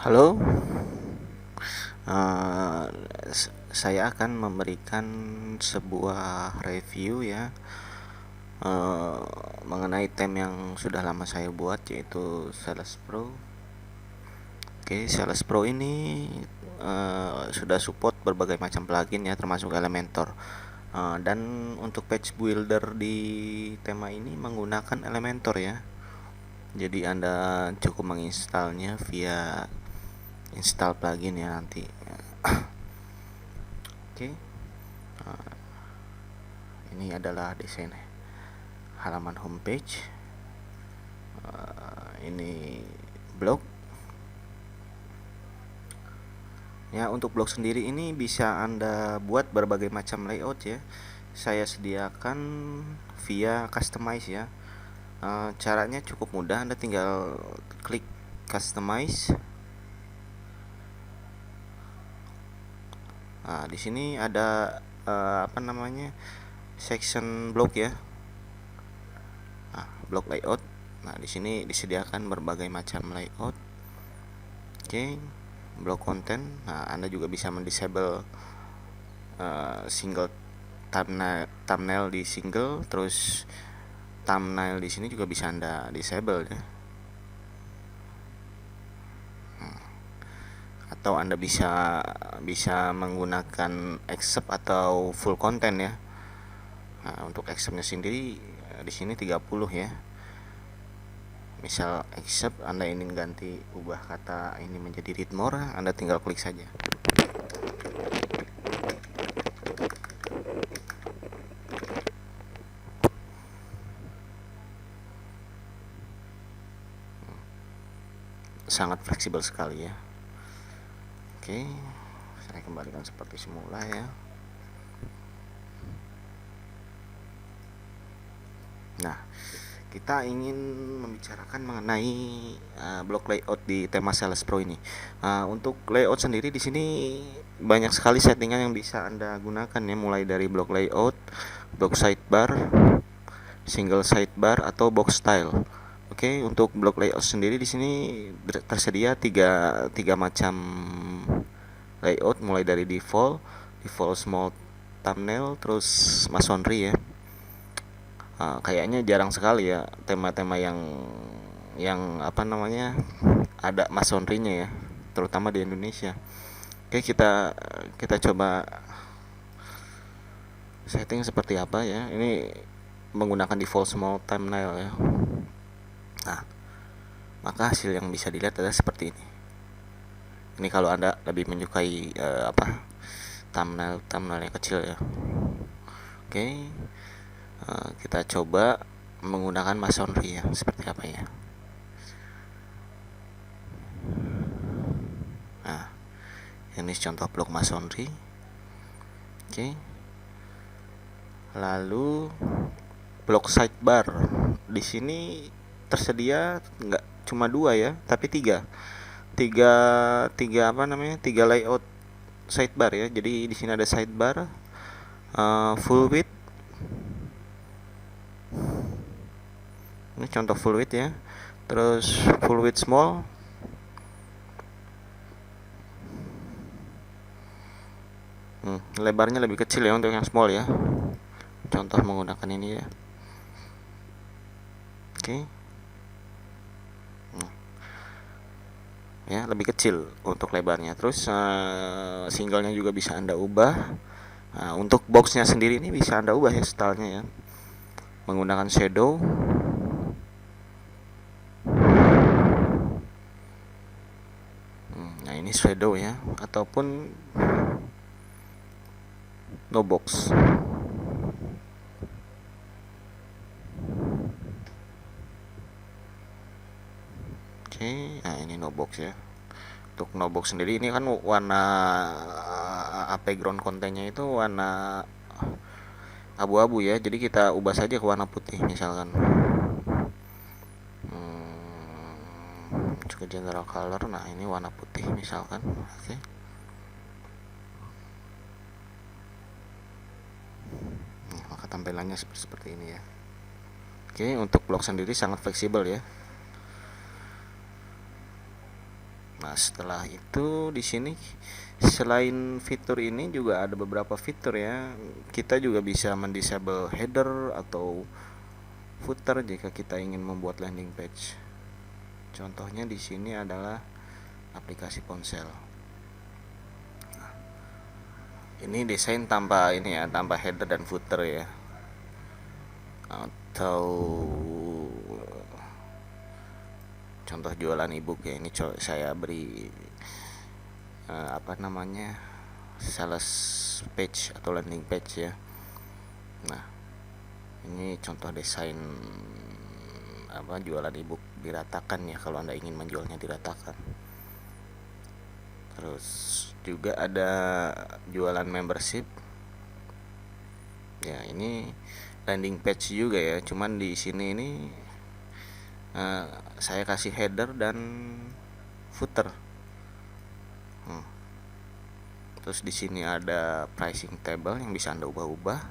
Halo, eh, saya akan memberikan sebuah review ya, eh, mengenai tem yang sudah lama saya buat, yaitu Sales Pro. Oke, Sales Pro ini sudah support berbagai macam plugin ya, termasuk Elementor. Dan untuk page builder di tema ini menggunakan Elementor ya. Jadi Anda cukup menginstalnya via install plugin ya nanti. Oke. Ini adalah desain halaman homepage. Ini blog. Ya, untuk blog sendiri ini bisa Anda buat berbagai macam layout ya. Saya sediakan via customize ya. Caranya cukup mudah, Anda tinggal klik customize. Nah, di sini ada section blog ya. Nah, blog layout. Nah, di sini disediakan berbagai macam layout. Oke, blog content. Nah, Anda juga bisa mendisable single thumbnail di single, terus thumbnail di sini juga bisa Anda disable ya. Atau Anda bisa menggunakan accept atau full content ya. Nah, untuk acceptnya sendiri di sini 30 ya. Misal accept Anda ingin ganti ubah kata ini menjadi read more, Anda tinggal klik saja. Sangat fleksibel sekali ya. Oke, saya kembalikan seperti semula ya. Nah, kita ingin membicarakan mengenai blog layout di tema Sales Pro ini. Untuk layout sendiri di sini banyak sekali settingan yang bisa Anda gunakan ya, mulai dari blog layout, blog sidebar, single sidebar atau box style. Oke, untuk blog layout sendiri di sini tersedia tiga macam layout, mulai dari default small thumbnail, terus masonry ya. Kayaknya jarang sekali ya tema-tema yang ada masonry-nya ya, terutama di Indonesia. Oke, kita coba setting seperti apa ya. Ini menggunakan default small thumbnail ya. Nah, maka hasil yang bisa dilihat adalah seperti ini. Ini kalau Anda lebih menyukai thumbnail yang kecil ya. Oke, kita coba menggunakan masonry ya, seperti apa ya. Nah, ini contoh blok masonry. Oke, lalu blok sidebar di sini tersedia nggak cuma dua ya, tapi tiga tiga tiga layout sidebar ya. Jadi di sini ada sidebar full width. Ini contoh full width ya. Terus full width small. Lebarnya lebih kecil ya untuk yang small ya. Contoh menggunakan ini ya. Oke. Ya, lebih kecil untuk lebarnya. Terus singlenya juga bisa Anda ubah. Nah, untuk boxnya sendiri ini bisa Anda ubah ya stylenya ya, menggunakan shadow. Nah, ini shadow ya, ataupun no box. Oke, nah ini no box ya. Untuk no box sendiri ini kan warna background kontennya itu warna abu-abu ya, jadi kita ubah saja ke warna putih misalkan. Ke general color. Nah, ini warna putih misalkan. Oke. Nah, maka tampilannya seperti ini ya. Oke, untuk blog sendiri sangat fleksibel ya. Nah, setelah itu di sini selain fitur ini juga ada beberapa fitur ya. Kita juga bisa mendisable header atau footer jika kita ingin membuat landing page. Contohnya di sini adalah aplikasi ponsel. Ini desain tanpa ini ya, tanpa header dan footer ya. Atau contoh jualan ebook ya, ini saya beri apa namanya, sales page atau landing page ya. Nah, ini contoh desain apa, jualan ebook diratakan ya, kalau Anda ingin menjualnya diratakan. Terus juga ada jualan membership ya, ini landing page juga ya, cuman di sini ini saya kasih header dan footer. Terus di sini ada pricing table yang bisa Anda ubah-ubah.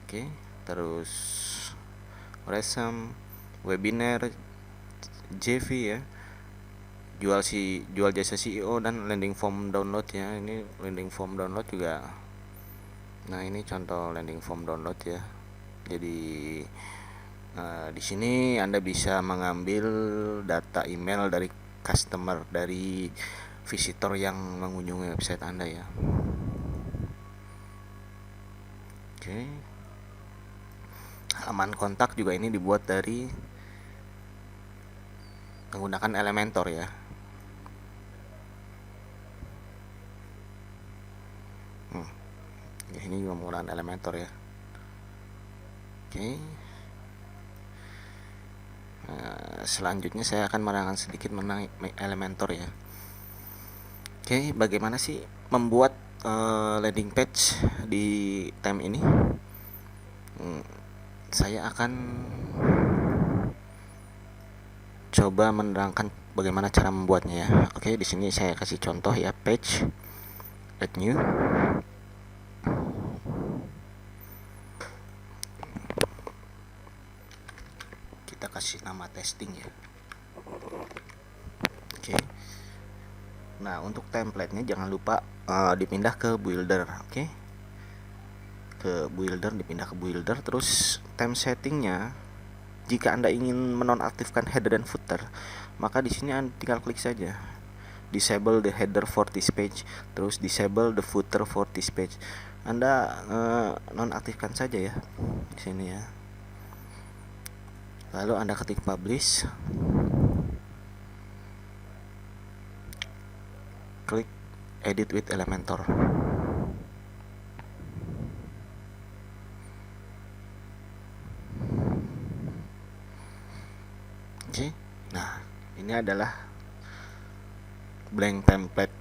Oke, terus resume, webinar, JV ya, jual jasa CEO, dan landing form download ya. Ini landing form download juga. Nah, ini contoh landing form download ya. Jadi di sini Anda bisa mengambil data email dari customer, dari visitor yang mengunjungi website Anda ya. Oke. Halaman kontak juga ini dibuat dari menggunakan Elementor ya. Ini juga menggunakan Elementor ya. Oke. Selanjutnya saya akan menerangkan sedikit mengenai Elementor ya. Oke, bagaimana sih membuat landing page di theme ini? Saya akan coba menerangkan bagaimana cara membuatnya ya. Oke, di sini saya kasih contoh ya, page, add new. Kita kasih nama testing ya. Oke. Nah, untuk template-nya jangan lupa dipindah ke builder, oke? Ke builder, dipindah ke builder. Terus theme settingnya, jika Anda ingin menonaktifkan header dan footer, maka di sini Anda tinggal klik saja disable the header for this page, terus disable the footer for this page. Anda nonaktifkan saja ya di sini ya. Lalu Anda ketik publish, klik edit with Elementor. Oke. Nah, ini adalah blank template.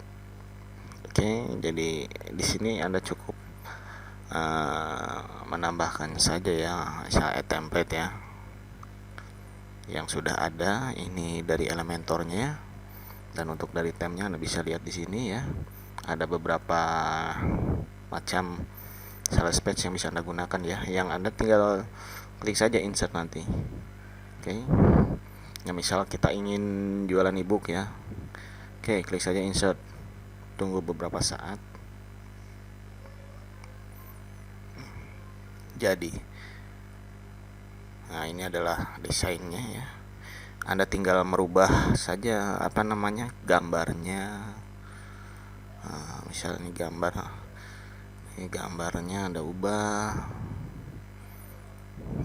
Oke, jadi di sini Anda cukup menambahkan saja ya, saya template ya yang sudah ada ini dari Elementornya. Dan untuk dari temnya Anda bisa lihat di sini ya, ada beberapa macam sales page yang bisa Anda gunakan ya, yang Anda tinggal klik saja insert nanti. Oke. Ya, misal kita ingin jualan ebook ya. Oke, klik saja insert. Tunggu beberapa saat. Jadi, nah ini adalah desainnya ya. Anda tinggal merubah saja apa namanya, gambarnya. Misal ini gambarnya Anda ubah.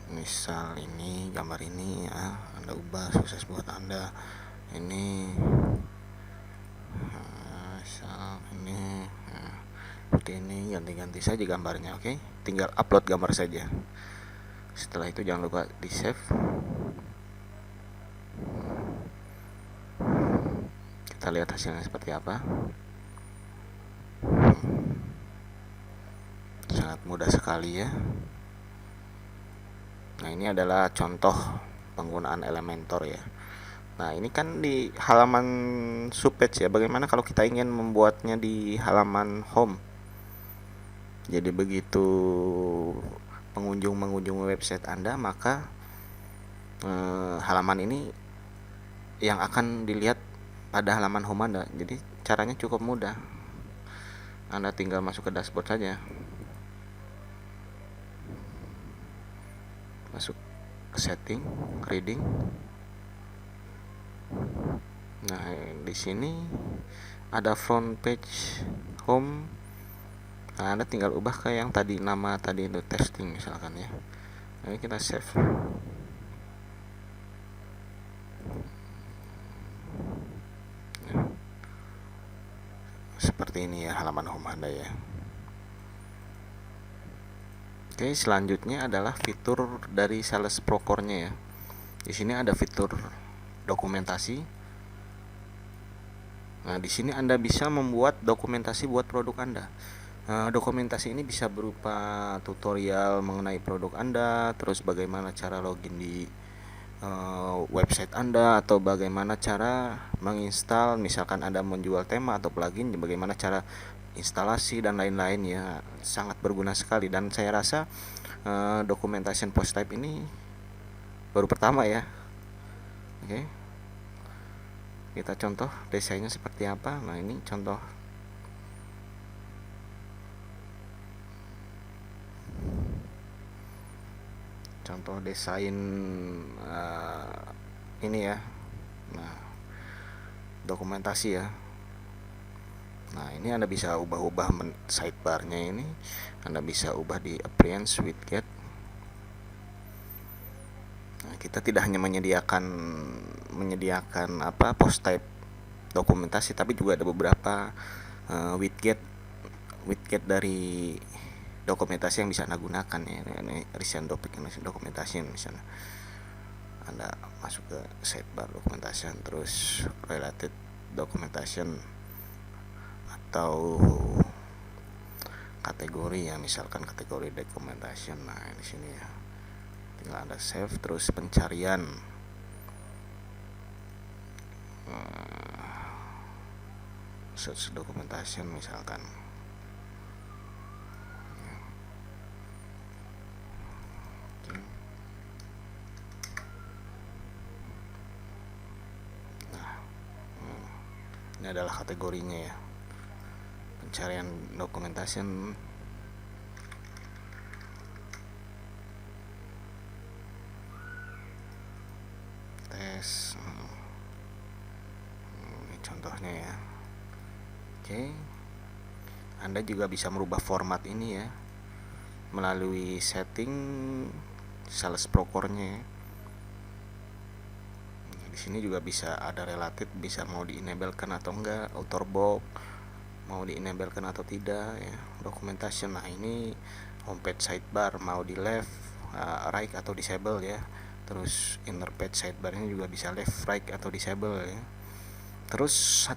Misal ini gambar ini ya, Anda ubah, sukses buat Anda. Ini misal ini seperti ini, ganti-ganti saja gambarnya. Oke, tinggal upload gambar saja. Setelah itu jangan lupa di save. Kita lihat hasilnya seperti apa. Sangat mudah sekali ya. Nah, ini adalah contoh penggunaan Elementor ya. Nah, ini kan di halaman subpage ya. Bagaimana kalau kita ingin membuatnya di halaman home? Jadi begitu pengunjung mengunjungi website Anda, maka halaman ini yang akan dilihat pada halaman home Anda. Jadi caranya cukup mudah. Anda tinggal masuk ke dashboard saja. Masuk ke setting, reading. Nah, di sini ada front page home. Nah, Anda tinggal ubah ke yang tadi, nama tadi itu testing misalkan ya. Nah, kita save. Seperti ini ya halaman home Anda ya. Oke, selanjutnya adalah fitur dari Sales Procore-nya ya. Di sini ada fitur dokumentasi. Nah, di sini Anda bisa membuat dokumentasi buat produk Anda. Dokumentasi ini bisa berupa tutorial mengenai produk Anda, terus bagaimana cara login di website Anda, atau bagaimana cara menginstal, misalkan Anda menjual tema atau plugin, bagaimana cara instalasi dan lain-lain ya. Sangat berguna sekali, dan saya rasa documentation post type ini baru pertama ya. Oke, kita contoh desainnya seperti apa. Nah, ini contoh. Contoh desain ini ya. Nah, dokumentasi ya. Nah, ini Anda bisa ubah-ubah sidebarnya ini. Anda bisa ubah di appearance widget. Nah, kita tidak hanya menyediakan post type dokumentasi, tapi juga ada beberapa widget dari dokumentasi yang bisa Anda gunakan ya. Ini recent documentation misalnya. Anda masuk ke sidebar documentation, terus related documentation, atau kategori ya, misalkan kategori documentation. Nah, di sini ya. Tinggal Anda save, terus pencarian. Search documentation misalkan. Ini adalah kategorinya ya. Pencarian documentation. Tes. Ini contohnya ya. Oke. Anda juga bisa merubah format ini ya melalui setting Sales Procore-nya ya. Di sini juga bisa ada related, bisa mau di-enablekan atau enggak, outer box mau di-enablekan atau tidak ya. Documentation. Nah, ini homepage sidebar mau di left, right atau disable ya. Terus inner page sidebarnya juga bisa left, right atau disable ya. Terus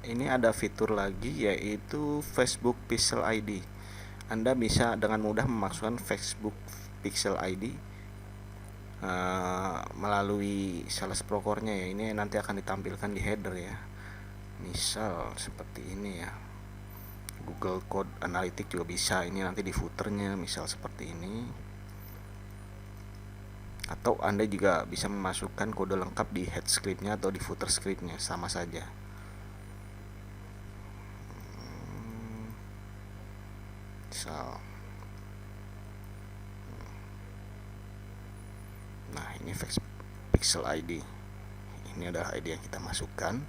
ini ada fitur lagi yaitu Facebook Pixel ID. Anda bisa dengan mudah memasukkan Facebook Pixel ID melalui Sales Procore-nya ya. Ini nanti akan ditampilkan di header ya. Misal seperti ini ya. Google Code Analytics juga bisa. Ini nanti di footernya misal seperti ini. Atau Anda juga bisa memasukkan kode lengkap di head script-nya atau di footer script-nya, sama saja. Misal. Nah, ini Pixel ID. Ini adalah ID yang kita masukkan.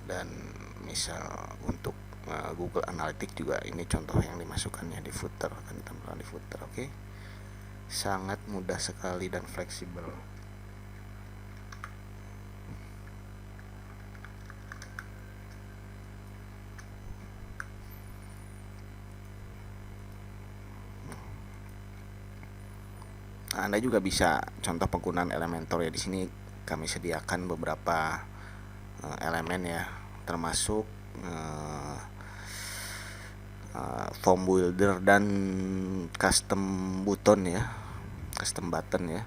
Dan misal untuk Google Analytics juga ini contoh yang dimasukkannya di footer, akan ditampilkan di footer. Oke. Sangat mudah sekali dan fleksibel. Anda juga bisa contoh penggunaan Elementor ya. Di sini kami sediakan beberapa elemen ya, termasuk form builder dan custom button ya, custom button ya.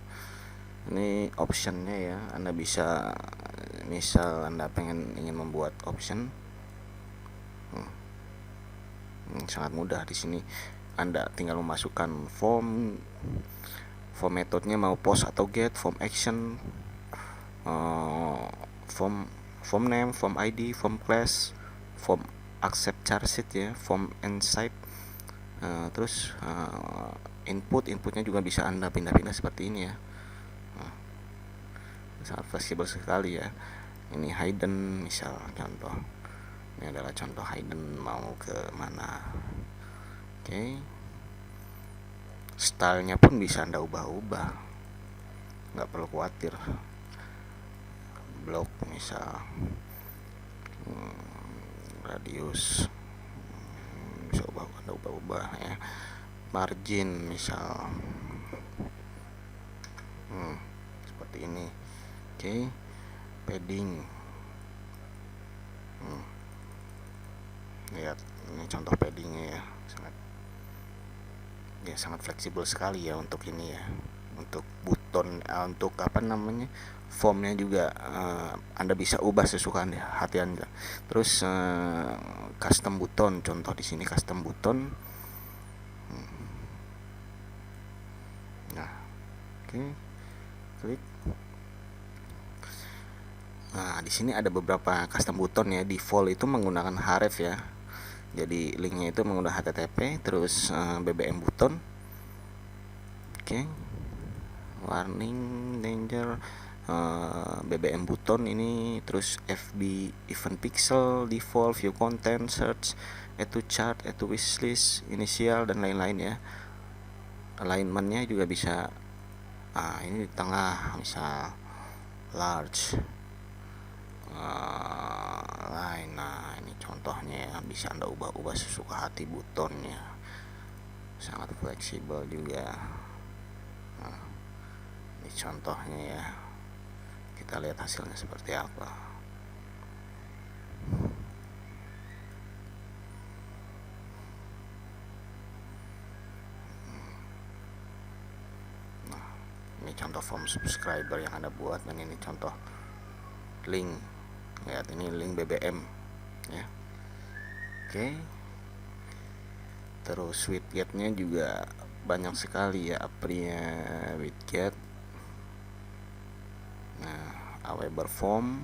Ini optionnya ya. Anda bisa, misal Anda ingin membuat option, sangat mudah. Di sini Anda tinggal memasukkan form metodenya mau post atau get, form action, form form name, form ID, form class, form accept charge ya, form insight. Terus inputnya juga bisa Anda pindah-pindah seperti ini ya. Sangat fleksibel sekali ya. Ini hidden misal contoh. Ini adalah contoh hidden mau ke mana. Oke. Stylenya pun bisa Anda ubah-ubah. Nggak perlu khawatir. Blok misal radius bisa Anda ubah-ubah ya. Margin misal seperti ini. Oke. Padding. Lihat ini contoh paddingnya ya, sangat fleksibel sekali ya untuk ini ya, untuk button, untuk apa namanya, formnya juga Anda bisa ubah sesuka hati Anda. Terus custom button, contoh di sini custom button. Nah, oke, klik. Nah, di sini ada beberapa custom button ya. Default itu menggunakan href ya. Jadi linknya itu menggunakan HTTP, terus BBM button. Oke. Warning, danger, BBM button ini, terus FB event pixel, default, view content, search, add to chart, add to wishlist, inisial dan lain-lain ya. Alignmentnya juga bisa. Ini di tengah misal large. Lain. Nah, ini contohnya ya, bisa Anda ubah-ubah sesuka hati buttonnya, sangat fleksibel juga. Nah, ini contohnya ya, kita lihat hasilnya seperti apa. Nah, ini contoh form subscriber yang Anda buat, dan ini contoh link. Lihat, ini link BBM ya. Oke. Terus widgetnya juga banyak sekali ya, Apria widget. Nah, Aweber form,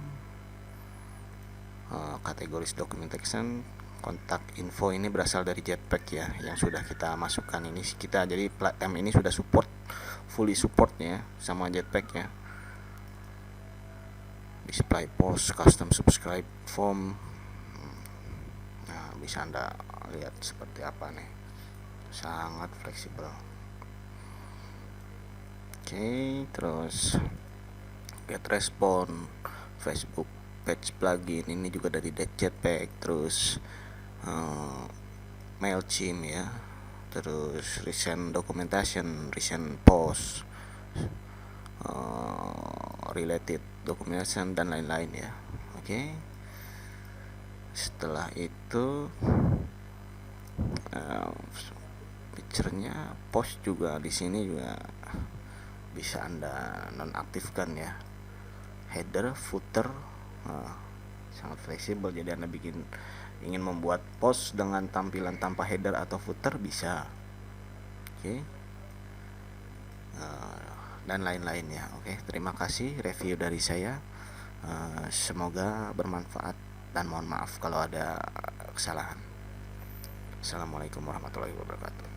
kategoris documentation, kontak info ini berasal dari Jetpack ya, yang sudah kita masukkan ini. Jadi M ini sudah fully support ya sama Jetpack ya. Display post, custom subscribe form. Nah, bisa Anda lihat seperti apa nih, sangat fleksibel. Oke, terus get respond, Facebook page plugin ini juga dari Jetpack. Terus Mailchimp ya, terus recent documentation, recent post, related documentation dan lain-lain ya. Oke. Setelah itu picture-nya, post juga di sini juga bisa Anda nonaktifkan ya. Header, footer, sangat fleksibel. Jadi Anda ingin membuat post dengan tampilan tanpa header atau footer bisa. Oke. Dan lain-lain ya. Oke, terima kasih review dari saya. Semoga bermanfaat dan mohon maaf kalau ada kesalahan. Assalamualaikum warahmatullahi wabarakatuh.